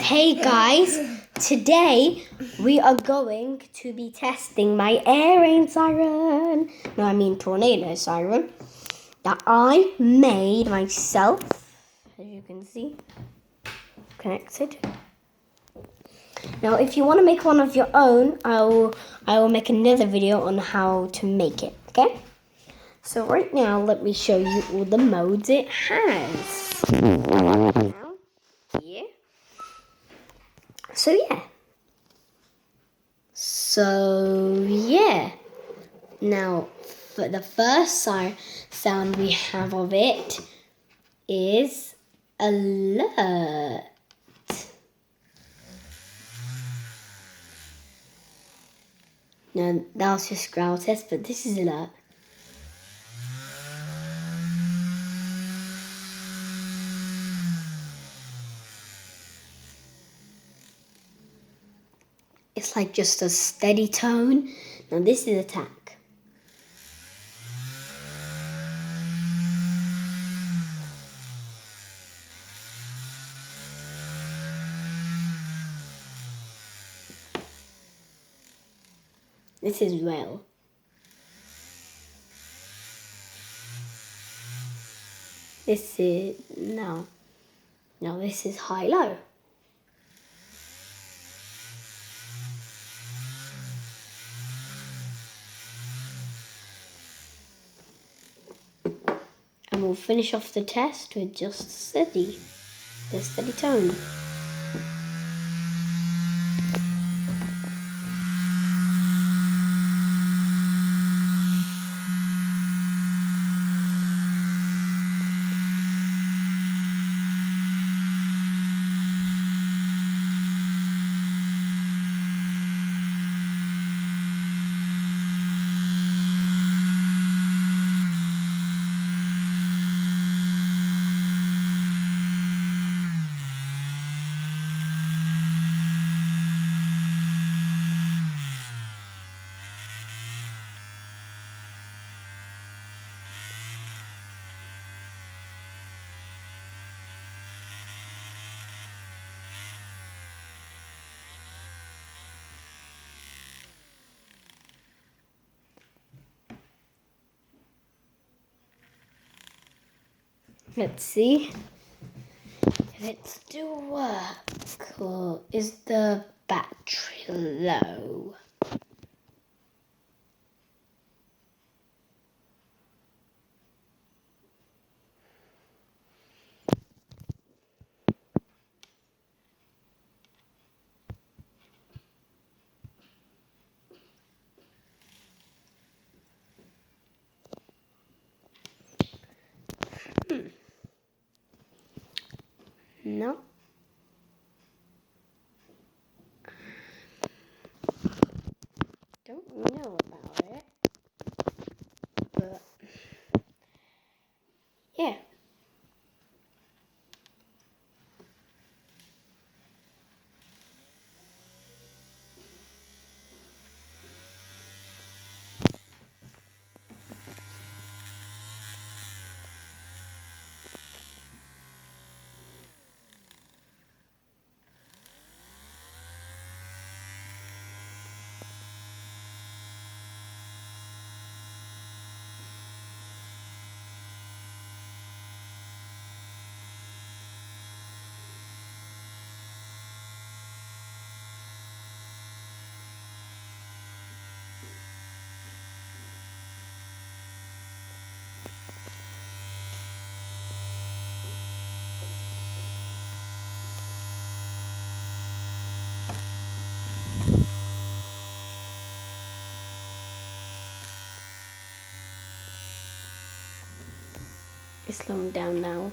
Hey guys, today we are going to be testing my air rain siren. No, I mean tornado siren that I made myself. As you can see, connected. Now, if you want to make one of your own, I will make another video on how to make it. Okay. So right now, let me show you all the modes it has. Now, here. So yeah. Now, for the first sound we have of it is alert. No, that was just growl test, but this is alert. It's like just a steady tone. Now this is attack. This is rail. This is, no, this is high-low. And we'll finish off the test with just the steady tone. Let's see if it still works, or is the battery low? No. Don't know about it, but yeah. It's slowing down now.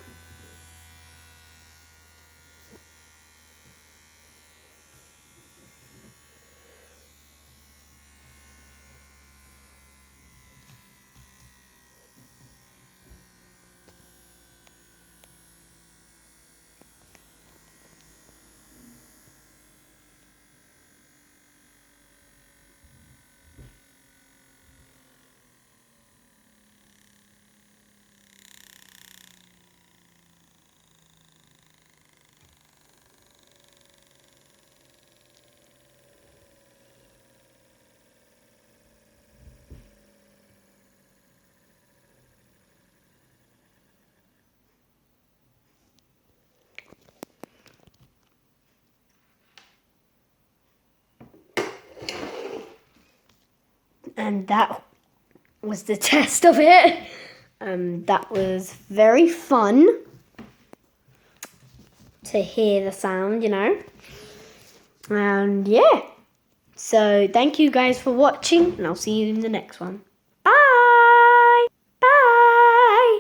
And that was the test of it. That was very fun to hear the sound, you know. And yeah. So thank you guys for watching, and I'll see you in the next one. Bye! Bye!